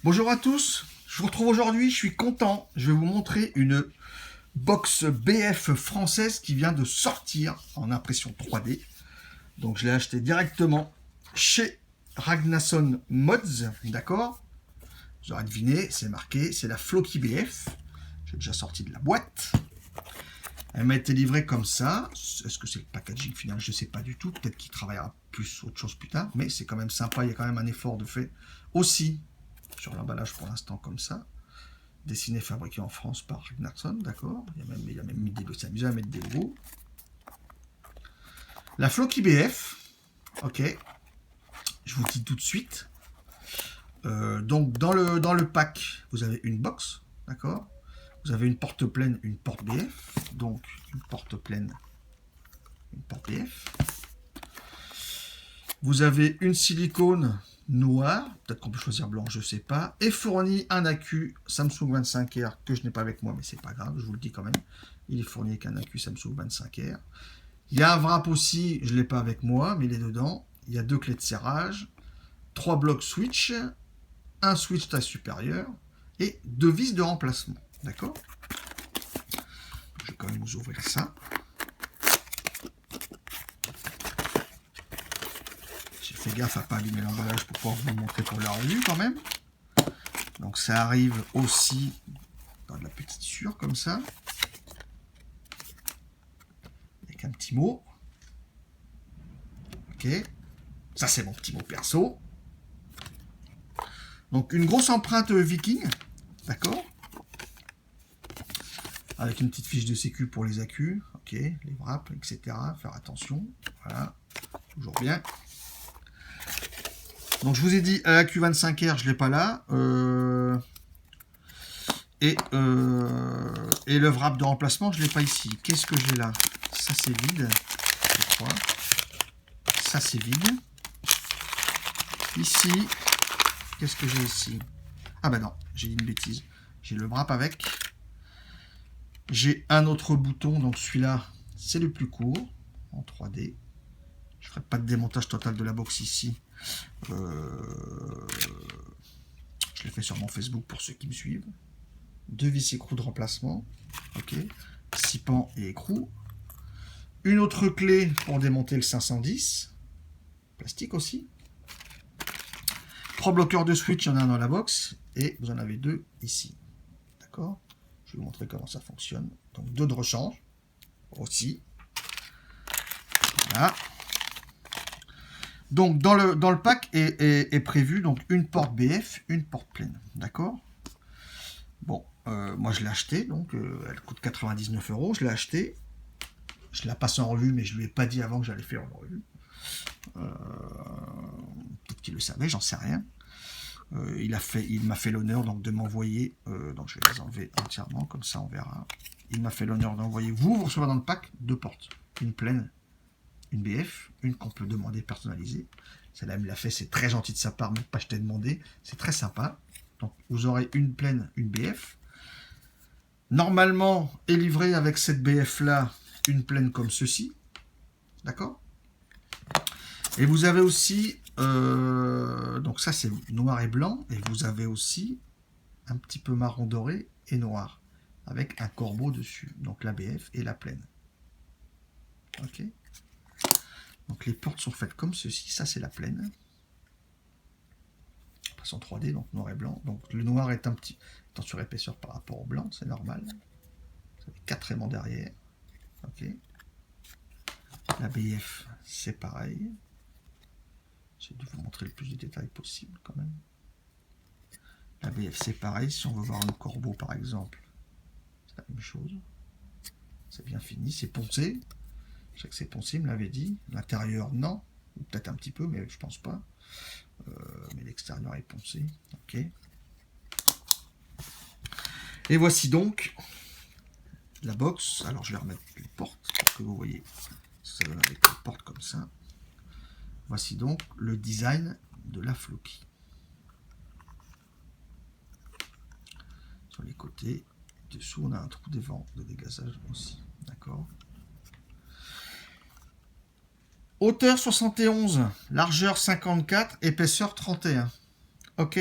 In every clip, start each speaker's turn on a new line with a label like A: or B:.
A: Bonjour à tous, je vous retrouve aujourd'hui, je suis content. Je vais vous montrer une box BF française qui vient de sortir en impression 3D. Donc je l'ai acheté directement chez Ragnarsson Mods, d'accord? Vous aurez deviné, c'est marqué, c'est la Floki BF. J'ai déjà sorti de la boîte. Elle m'a été livrée comme ça. Est-ce que c'est le packaging final? Je ne sais pas du tout. Peut-être qu'il travaillera plus autre chose plus tard. Mais c'est quand même sympa. Il y a quand même un effort de fait aussi sur l'emballage pour l'instant comme ça. Dessiné, fabriqué en France par Ragnarsson, d'accord. Il y a même mis des, s'amuser à mettre des logos. La Floki BF. Ok. Je vous dis tout de suite. Donc dans le pack, vous avez une box, d'accord. Vous avez une porte pleine, une porte BF. Donc, une porte pleine, une porte BF. Vous avez une silicone noire. Peut-être qu'on peut choisir blanc, je ne sais pas. Et fourni un accu Samsung 25R que je n'ai pas avec moi, mais c'est pas grave, je vous le dis quand même. Il est fourni avec un accu Samsung 25R. Il y a un wrap aussi, je ne l'ai pas avec moi, mais il est dedans. Il y a 2 clés de serrage, 3 blocs switch, un switch taille supérieure et 2 vis de remplacement. D'accord? Je vais quand même vous ouvrir ça. J'ai fait gaffe à ne pas abîmer l'emballage pour pouvoir vous le montrer pour la revue quand même. Donc ça arrive aussi dans de la petite sueur comme ça. Avec un petit mot. Ok. Ça c'est mon petit mot perso. Donc une grosse empreinte viking. D'accord? Avec une petite fiche de sécu pour les accus, ok, les wraps, etc. Faire attention, voilà, toujours bien. Donc je vous ai dit, AQ 25R, je ne l'ai pas là. Et le wrap de remplacement, je ne l'ai pas ici. Qu'est-ce que j'ai là? Ça c'est vide, je crois. Ça c'est vide. Ici, qu'est-ce que j'ai ici? Ah bah non, j'ai dit une bêtise. J'ai le wrap avec. J'ai un autre bouton, donc celui-là, c'est le plus court, en 3D. Je ne ferai pas de démontage total de la box ici. Je l'ai fait sur mon Facebook pour ceux qui me suivent. 2 vis écrous de remplacement. Ok. 6 pans et écrous. Une autre clé pour démonter le 510. Plastique aussi. 3 bloqueurs de switch, il y en a un dans la box. Et vous en avez 2 ici. D'accord? Je vais vous montrer comment ça fonctionne. Donc 2 de rechange. Aussi. Voilà. Donc dans le pack est prévu donc une porte BF, une porte pleine. D'accord? Bon, moi je l'ai acheté, donc elle coûte 99 €. Je l'ai acheté. Je la passe en revue, mais je ne lui ai pas dit avant que j'allais faire une revue. Peut-être qu'il le savait, j'en sais rien. Il m'a fait l'honneur donc de m'envoyer, donc je vais les enlever entièrement, comme ça on verra. Il m'a fait l'honneur d'envoyer, vous recevez dans le pack 2 portes, une pleine, une BF, une qu'on peut demander personnalisée. Celle-là me l'a fait, c'est très gentil de sa part, même pas je t'ai demandé, c'est très sympa. Donc vous aurez une pleine, une BF. Normalement est livré avec cette BF là, une pleine comme ceci, d'accord? Et vous avez aussi, donc ça c'est noir et blanc, et vous avez aussi un petit peu marron doré et noir, avec un corbeau dessus, donc la BF et la pleine. Ok. Donc les portes sont faites comme ceci, ça c'est la pleine. On passe en 3D, donc noir et blanc. Donc le noir est un petit en sur épaisseur par rapport au blanc, c'est normal. Vous avez 4 aimants derrière. Ok. La BF, c'est pareil. J'ai dû vous montrer le plus de détails possible quand même. La BF, c'est pareil. Si on veut voir le corbeau, par exemple, c'est la même chose. C'est bien fini, c'est poncé. Je sais que c'est poncé, il me l'avait dit. L'intérieur, non. Ou peut-être un petit peu, mais je pense pas. Mais l'extérieur est poncé. Ok. Et voici donc la box. Alors, je vais remettre les portes pour que vous voyez. Ça donne avec les portes comme ça. Voici donc le design de la Floki. Sur les côtés, dessous, on a un trou d'évent de dégazage aussi. D'accord. Hauteur 71, largeur 54, épaisseur 31. Ok.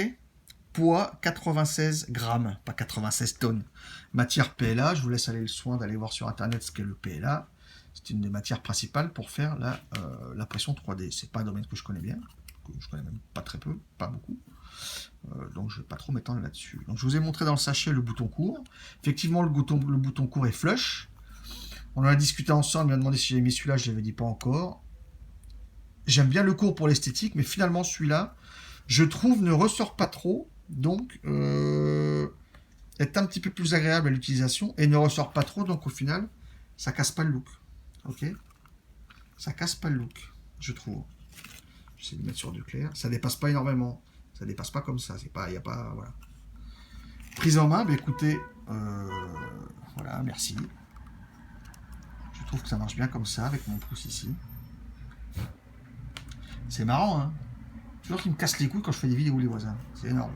A: Poids 96 grammes, pas 96 tonnes. Matière PLA, je vous laisse aller le soin d'aller voir sur internet ce qu'est le PLA. C'est une des matières principales pour faire l'impression 3D. C'est pas un domaine que je connais bien, que je connais même pas très peu, pas beaucoup. Donc je ne vais pas trop m'étendre là-dessus. Donc je vous ai montré dans le sachet le bouton court. Effectivement, le bouton court est flush. On en a discuté ensemble, il m'a demandé si j'avais mis celui-là, je ne l'avais dit pas encore. J'aime bien le court pour l'esthétique, mais finalement celui-là, je trouve, ne ressort pas trop, donc est un petit peu plus agréable à l'utilisation et ne ressort pas trop, donc au final, ça casse pas le look. Ok, ça casse pas le look, je trouve. J'essaie de mettre sur du clair. Ça dépasse pas énormément. Ça dépasse pas comme ça. C'est pas, y a pas, voilà. Prise en main, bah écoutez, voilà, merci. Je trouve que ça marche bien comme ça avec mon pouce ici. C'est marrant, hein. Toujours qu'il me casse les couilles quand je fais des vidéos les voisins. C'est énorme.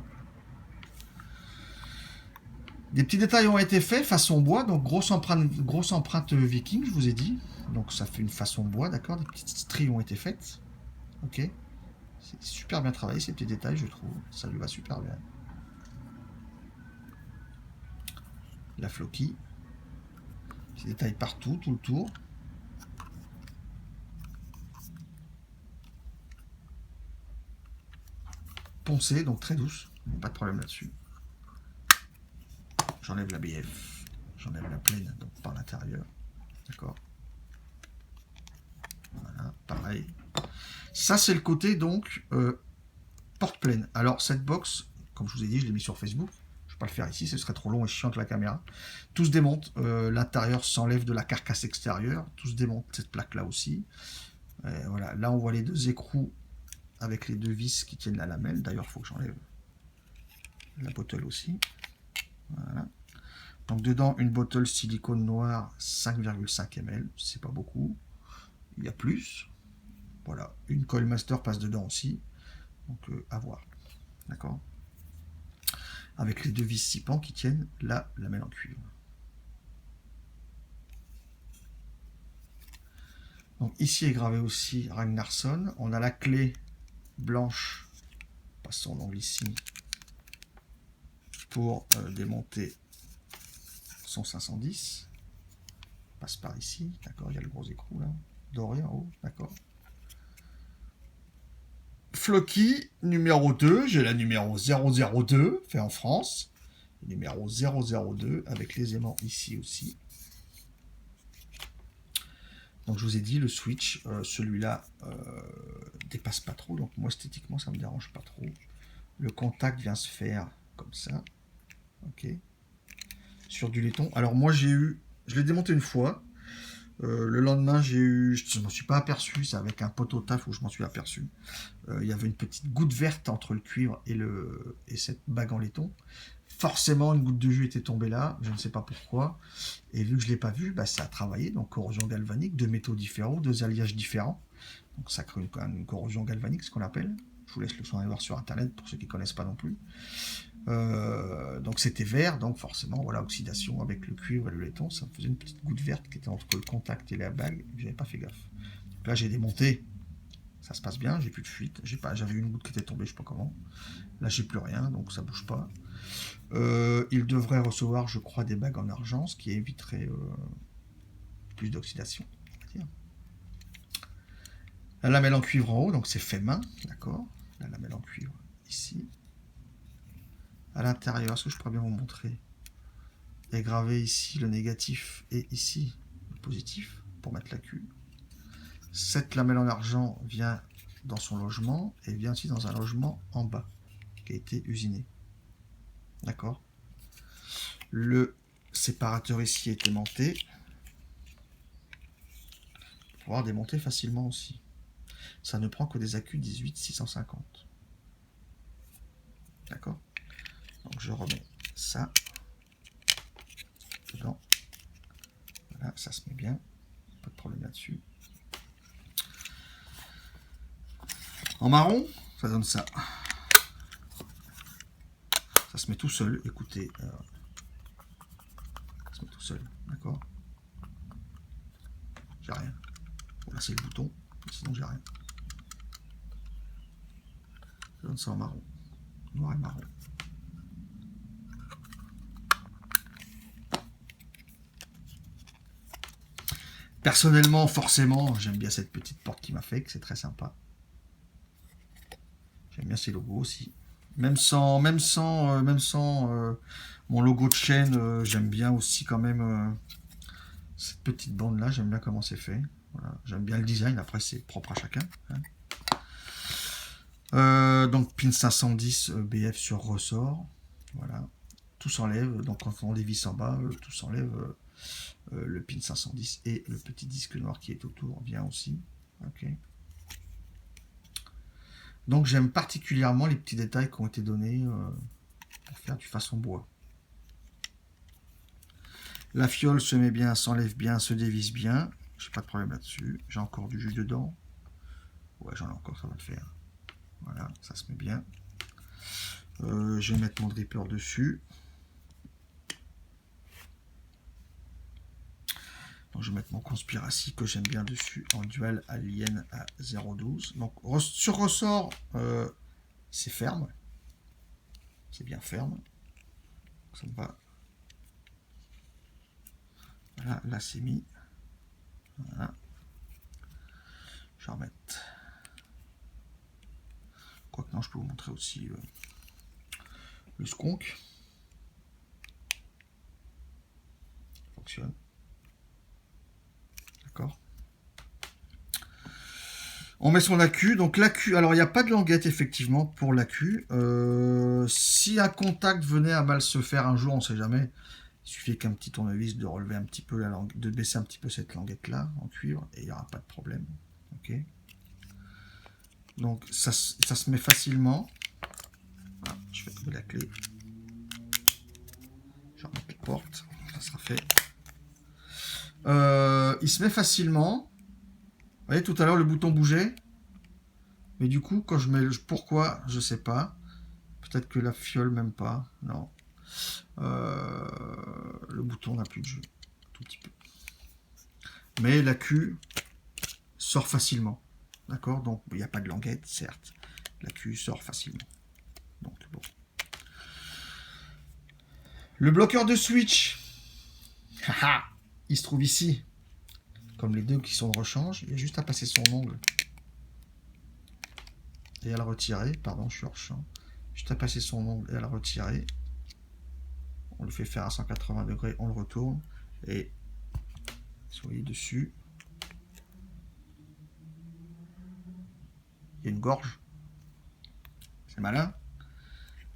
A: Des petits détails ont été faits, façon bois, donc grosse empreinte viking, je vous ai dit. Donc ça fait une façon bois, d'accord. Des petites stries ont été faites. Ok. C'est super bien travaillé ces petits détails, je trouve. Ça lui va super bien. La floquille. Petits détails partout, tout le tour. Poncée, donc très douce. Pas de problème là-dessus. J'enlève la BF. J'enlève la plaine, donc par l'intérieur. D'accord. Voilà, pareil. Ça, c'est le côté, donc, porte-plaine. Alors, cette box, comme je vous ai dit, je l'ai mis sur Facebook. Je ne vais pas le faire ici, ce serait trop long et chiant avec la caméra. Tout se démonte. L'intérieur s'enlève de la carcasse extérieure. Tout se démonte, cette plaque-là aussi. Voilà. Là, on voit les deux écrous avec les deux vis qui tiennent la lamelle. D'ailleurs, il faut que j'enlève la bottle aussi. Voilà. Donc, dedans, une bottle silicone noire 5,5 ml. C'est pas beaucoup. Il y a plus. Voilà. Une coil master passe dedans aussi. Donc, à voir. D'accord. Avec les deux vis 6 pans qui tiennent la lamelle en cuivre. Donc ici est gravé aussi Ragnarsson. On a la clé blanche, passons l'ongle ici, pour démonter son 510. Passe par ici, d'accord, il y a le gros écrou là, doré en haut, d'accord. Floki numéro 2, j'ai la numéro 002, fait en France. Numéro 002 avec les aimants ici aussi. Donc je vous ai dit, le switch, celui-là dépasse pas trop, donc moi esthétiquement ça me dérange pas trop. Le contact vient se faire comme ça, ok, sur du laiton. Alors moi je l'ai démonté une fois, le lendemain je m'en suis pas aperçu, c'est avec un pot au taf où je m'en suis aperçu. Il y avait une petite goutte verte entre le cuivre et cette bague en laiton. Forcément, une goutte de jus était tombée là, je ne sais pas pourquoi. Et vu que je ne l'ai pas vu, bah, ça a travaillé. Donc, corrosion galvanique, deux métaux différents, deux alliages différents. Donc, ça crée une corrosion galvanique, ce qu'on appelle. Je vous laisse le soin d'aller voir sur Internet pour ceux qui ne connaissent pas non plus. Donc, c'était vert. Donc, forcément, voilà, oxydation avec le cuivre et le laiton. Ça me faisait une petite goutte verte qui était entre le contact et la bague. Je n'avais pas fait gaffe. Donc là, j'ai démonté. Ça se passe bien, j'ai plus de fuite. J'avais une goutte qui était tombée, je ne sais pas comment. Là, j'ai plus rien, donc ça bouge pas. Il devrait recevoir, je crois, des bagues en argent, ce qui éviterait plus d'oxydation. La lamelle en cuivre en haut, donc c'est fait main, d'accord. La lamelle en cuivre ici. À l'intérieur, est-ce que je pourrais bien vous montrer? Est gravé ici le négatif et ici le positif pour mettre la queue. Cette lamelle en argent vient dans son logement et vient aussi dans un logement en bas qui a été usiné. D'accord. Le séparateur ici est aimanté. Pour pouvoir démonter facilement aussi. Ça ne prend que des accus 18650. D'accord. Donc je remets ça dedans. Voilà, ça se met bien. Pas de problème là-dessus. En marron, ça donne ça. Ça se met tout seul. Écoutez, ça se met tout seul. D'accord. J'ai rien. Bon, là c'est le bouton. Sinon j'ai rien. Ça donne ça en marron. Noir et marron. Personnellement, forcément, j'aime bien cette petite porte qui m'a fait, que c'est très sympa. J'aime bien ces logos aussi. Même sans mon logo de chaîne, j'aime bien aussi quand même cette petite bande là. J'aime bien comment c'est fait. Voilà. J'aime bien le design. Après, c'est propre à chacun. Hein. Donc pin 510 BF sur ressort. Voilà. Tout s'enlève. Donc quand on les vis en bas, tout s'enlève. Le pin 510 et le petit disque noir qui est autour vient aussi. Ok. Donc j'aime particulièrement les petits détails qui ont été donnés pour faire du façon bois. La fiole se met bien, s'enlève bien, se dévisse bien. J'ai pas de problème là-dessus. J'ai encore du jus dedans. Ouais, j'en ai encore, ça va le faire. Voilà, ça se met bien. Je vais mettre mon dripper dessus. Donc, je vais mettre mon Conspiracy que j'aime bien dessus en dual alien à 0,12. Donc sur ressort, c'est ferme. C'est bien ferme. Ça me va. Voilà, là c'est mis. Voilà. Je vais remettre. Quoique non, je peux vous montrer aussi le skunk. Ça fonctionne. D'accord. On met son accu. Donc l'accu, alors il n'y a pas de languette effectivement pour l'accu. Si un contact venait à mal se faire un jour, on ne sait jamais. Il suffit qu'un petit tournevis de relever un petit peu la langue, de baisser un petit peu cette languette là en cuivre et il n'y aura pas de problème. Ok. Donc ça se met facilement. Voilà, je vais trouver la clé. Je vais remettre la porte. Ça sera fait. Il se met facilement. Vous voyez, tout à l'heure le bouton bougeait. Mais du coup, quand je mets pourquoi, je sais pas. Peut-être que la fiole même pas. Non. Le bouton n'a plus de jeu. Tout petit peu. Mais l'accu sort facilement. D'accord. Donc il n'y a pas de languette, certes. L'accu sort facilement. Donc bon. Le bloqueur de switch. Il se trouve ici. Comme les deux qui sont de rechange. Il y a juste à passer son ongle. Et à le retirer. Pardon, je suis hors champ. Juste à passer son ongle et à le retirer. On le fait faire à 180 degrés. On le retourne. Et vous voyez dessus. Il y a une gorge. C'est malin.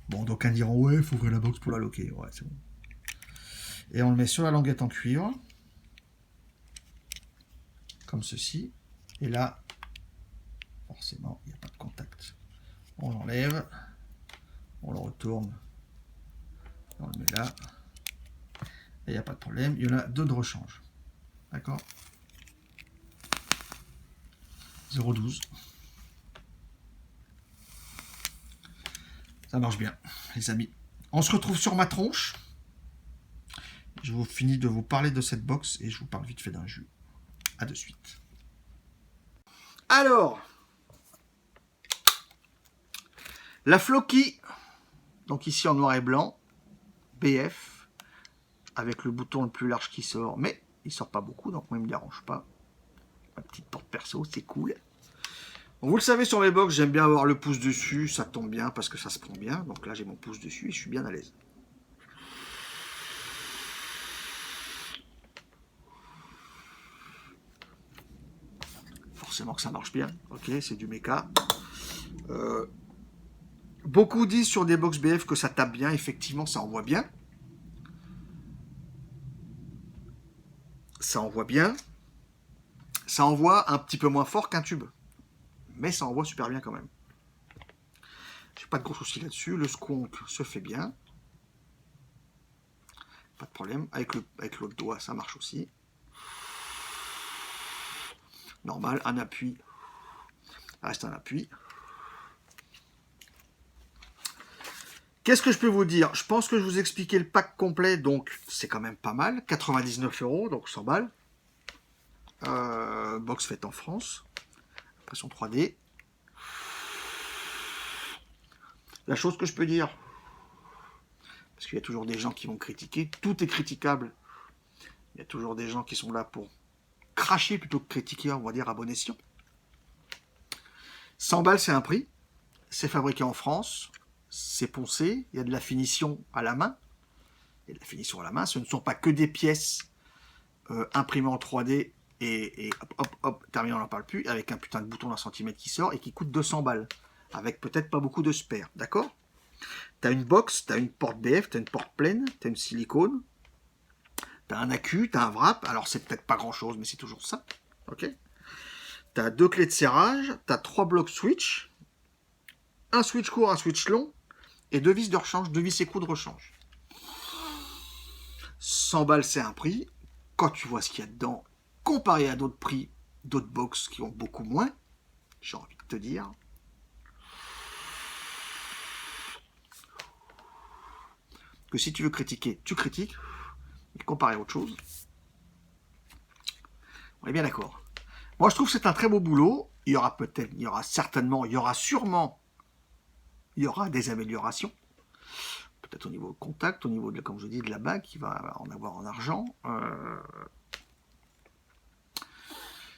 A: Bon, donc un diront, ouais, il faut ouvrir la box pour la loquer. Ouais, c'est bon. Et on le met sur la languette en cuivre. Comme ceci. Et là, forcément, il n'y a pas de contact. On l'enlève. On le retourne. On le met là. Et il n'y a pas de problème. Il y en a deux de rechange. D'accord. 0,12. Ça marche bien, les amis. On se retrouve sur ma tronche. Je vous finis de vous parler de cette box et je vous parle vite fait d'un jus. A de suite. Alors, la Floki, donc ici en noir et blanc, BF, avec le bouton le plus large qui sort, mais il sort pas beaucoup, donc moi il me dérange pas. Ma petite porte perso, c'est cool. Vous le savez, sur mes box, j'aime bien avoir le pouce dessus, ça tombe bien parce que ça se prend bien. Donc là, j'ai mon pouce dessus et je suis bien à l'aise. Forcément que ça marche bien. Ok, c'est du méca. Beaucoup disent sur des box BF que ça tape bien. Effectivement, ça envoie bien. Ça envoie bien. Ça envoie un petit peu moins fort qu'un tube. Mais ça envoie super bien quand même. J'ai pas de gros soucis là-dessus. Le skunk se fait bien. Pas de problème. Avec l'autre doigt, ça marche aussi. Normal, un appui. Reste un appui. Qu'est-ce que je peux vous dire? Je pense que je vous ai expliqué le pack complet, donc c'est quand même pas mal. 99 €, donc 100 balles. Box faite en France. Impression 3D. La chose que je peux dire, parce qu'il y a toujours des gens qui vont critiquer, tout est critiquable. Il y a toujours des gens qui sont là pour cracher plutôt que critiquer, on va dire à bon escient. 100 balles, c'est un prix. C'est fabriqué en France. C'est poncé. Il y a de la finition à la main. Il y a de la finition à la main. Ce ne sont pas que des pièces imprimées en 3D et hop, terminé, on n'en parle plus, avec un putain de bouton d'un centimètre qui sort et qui coûte 200 balles. Avec peut-être pas beaucoup de spares. D'accord? T'as une box, t'as une porte BF, t'as une porte pleine, t'as une silicone, t'as un accu, t'as un wrap. Alors c'est peut-être pas grand-chose, mais c'est toujours ça. Ok? T'as 2 clés de serrage, t'as 3 blocs switch, un switch court, un switch long, et 2 vis de rechange, 2 vis et coups de rechange. 100 balles, c'est un prix. Quand tu vois ce qu'il y a dedans, comparé à d'autres prix, d'autres box qui ont beaucoup moins, j'ai envie de te dire, que si tu veux critiquer, tu critiques, mais comparé à autre chose, on est bien d'accord. Moi, je trouve que c'est un très beau boulot. Il y aura peut-être, il y aura certainement, il y aura sûrement, il y aura des améliorations. Peut-être au niveau contact, au niveau, comme je dis, de la bague, qui va en avoir en argent.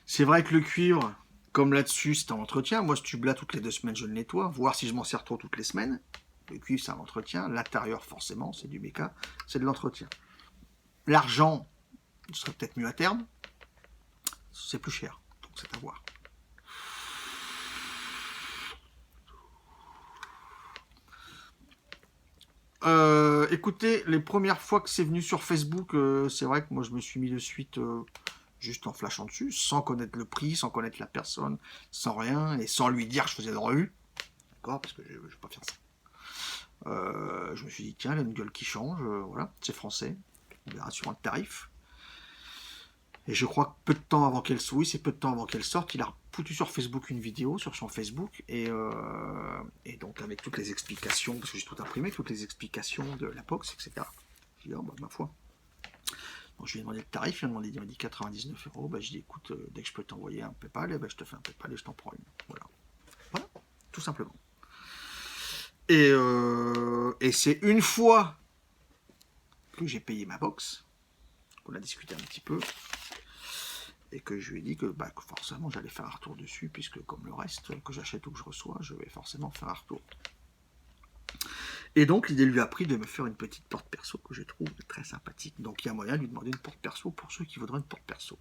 A: C'est vrai que le cuivre, comme là-dessus, c'est un entretien. Moi, ce tube-là, toutes les 2 semaines, je le nettoie. Voir si je m'en sers trop toutes les semaines. Le cuivre, c'est un entretien. L'intérieur, forcément, c'est du méca. C'est de l'entretien. L'argent, ce serait peut-être mieux à terme. C'est plus cher. Donc, c'est à voir. Écoutez, les premières fois que c'est venu sur Facebook, c'est vrai que moi, je me suis mis de suite juste en flashant dessus, sans connaître le prix, sans connaître la personne, sans rien, et sans lui dire que je faisais de revue. D'accord? Parce que je ne vais pas faire ça. Je me suis dit, tiens, il y a une gueule qui change, voilà, c'est français, on verra sur un tarif. Et je crois que peu de temps avant qu'elle soit, c'est peu de temps avant qu'elle sorte, il a foutu sur Facebook une vidéo, sur son Facebook, et donc avec toutes les explications, parce que j'ai tout imprimé, toutes les explications de la box, etc. J'ai dit, oh, bah, ma foi. Donc je lui ai demandé le tarif, il m'a dit 99 €. Bah, je dis, écoute, dès que je peux t'envoyer un PayPal, eh ben, je te fais un PayPal et je t'en prends une. Voilà. Voilà, tout simplement. Et c'est une fois que j'ai payé ma box, qu'on a discuté un petit peu, et que je lui ai dit que forcément j'allais faire un retour dessus, puisque comme le reste, que j'achète ou que je reçois, je vais forcément faire un retour. Et donc l'idée lui a pris de me faire une petite porte perso que je trouve très sympathique. Donc il y a moyen de lui demander une porte perso pour ceux qui voudraient une porte perso.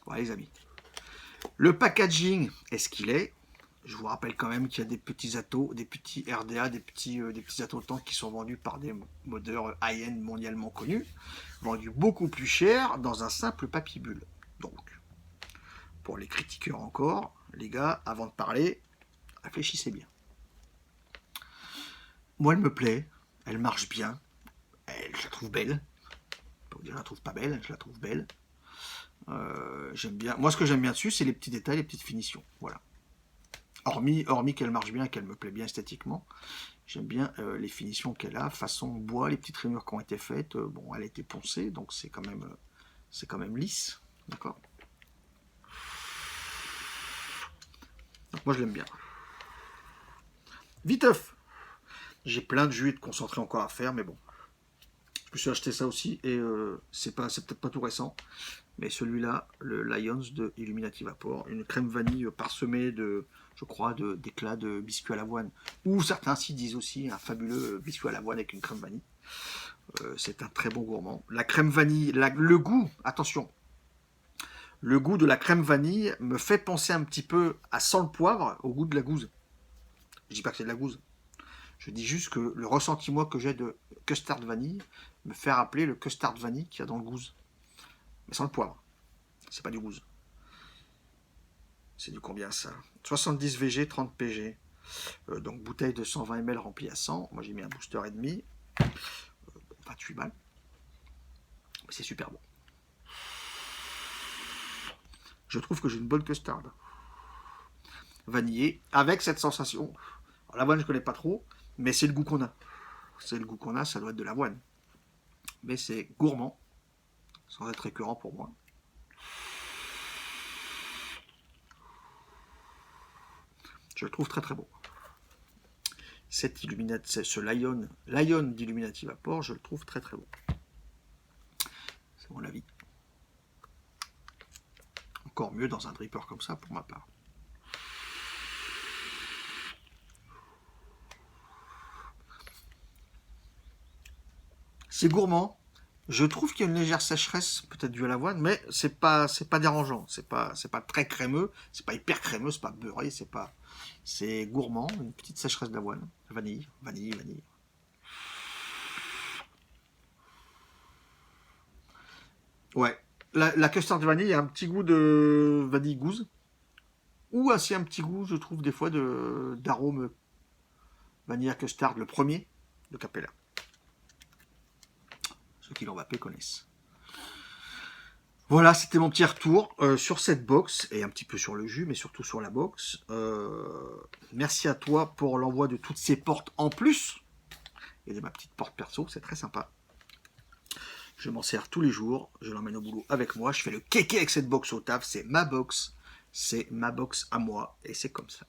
A: Voilà les amis. Le packaging est ce qu'il est. Je vous rappelle quand même qu'il y a des petits atos, des petits RDA, des petits atos de tank qui sont vendus par des modeurs high-end mondialement connus, vendus beaucoup plus cher dans un simple papier bulle. Donc, pour les critiqueurs encore, les gars, avant de parler, réfléchissez bien. Moi, elle me plaît, elle marche bien, je la trouve belle. Je la trouve pas belle, je la trouve belle. J'aime bien. Moi, ce que j'aime bien dessus, c'est les petits détails, les petites finitions. Voilà. Hormis qu'elle marche bien, qu'elle me plaît bien esthétiquement, j'aime bien les finitions qu'elle a, façon bois, les petites rainures qui ont été faites. Bon, elle a été poncée, donc c'est quand même lisse, d'accord. Donc moi je l'aime bien. Viteuf, j'ai plein de jus et de concentré encore à faire, mais bon, je me suis acheté ça aussi et c'est peut-être pas tout récent, mais celui-là, le Lions de Illuminati Vapor, une crème vanille parsemée de, je crois, d'éclats de biscuits à l'avoine, ou certains s'y disent aussi un fabuleux biscuit à l'avoine avec une crème vanille. C'est un très bon gourmand. La crème vanille, le goût, attention, le goût de la crème vanille me fait penser un petit peu à sans le poivre, au goût de la gousse. Je dis pas que c'est de la gousse. Je dis juste que le ressenti moi que j'ai de custard vanille me fait rappeler le custard vanille qu'il y a dans le gousse. Mais sans le poivre. C'est pas du gousse. C'est du combien ça? 70 VG, 30 PG. Donc bouteille de 120 ml remplie à 100. Moi j'ai mis un booster et demi. 28 balles. Mais c'est super bon. Je trouve que j'ai une bonne custard. Vanillée, avec cette sensation. Alors, l'avoine je connais pas trop, mais c'est le goût qu'on a. C'est le goût qu'on a, ça doit être de l'avoine. Mais c'est gourmand, sans être récurrent pour moi. Je le trouve très très bon. ce Lion d'Illuminati Vapor, je le trouve très très bon. C'est mon avis. Encore mieux dans un dripper comme ça pour ma part. C'est gourmand. Je trouve qu'il y a une légère sécheresse, peut-être due à l'avoine, mais c'est pas dérangeant. C'est pas très crémeux, c'est pas hyper crémeux, c'est pas beurré, c'est gourmand, une petite sécheresse d'avoine. Vanille. Ouais. La custard de vanille a un petit goût de vanille gousse. Ou aussi un petit goût, je trouve, des fois, d'arôme vanilla custard, le premier de Capella. Ceux qui l'ont vapé connaissent. Voilà, c'était mon petit retour sur cette box, et un petit peu sur le jus, mais surtout sur la box. Merci à toi pour l'envoi de toutes ces portes en plus, et de ma petite porte perso, c'est très sympa. Je m'en sers tous les jours, je l'emmène au boulot avec moi, je fais le kéké avec cette box au taf, c'est ma box à moi, et c'est comme ça.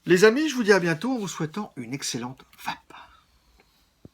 A: Les amis, je vous dis à bientôt en vous souhaitant une excellente vape.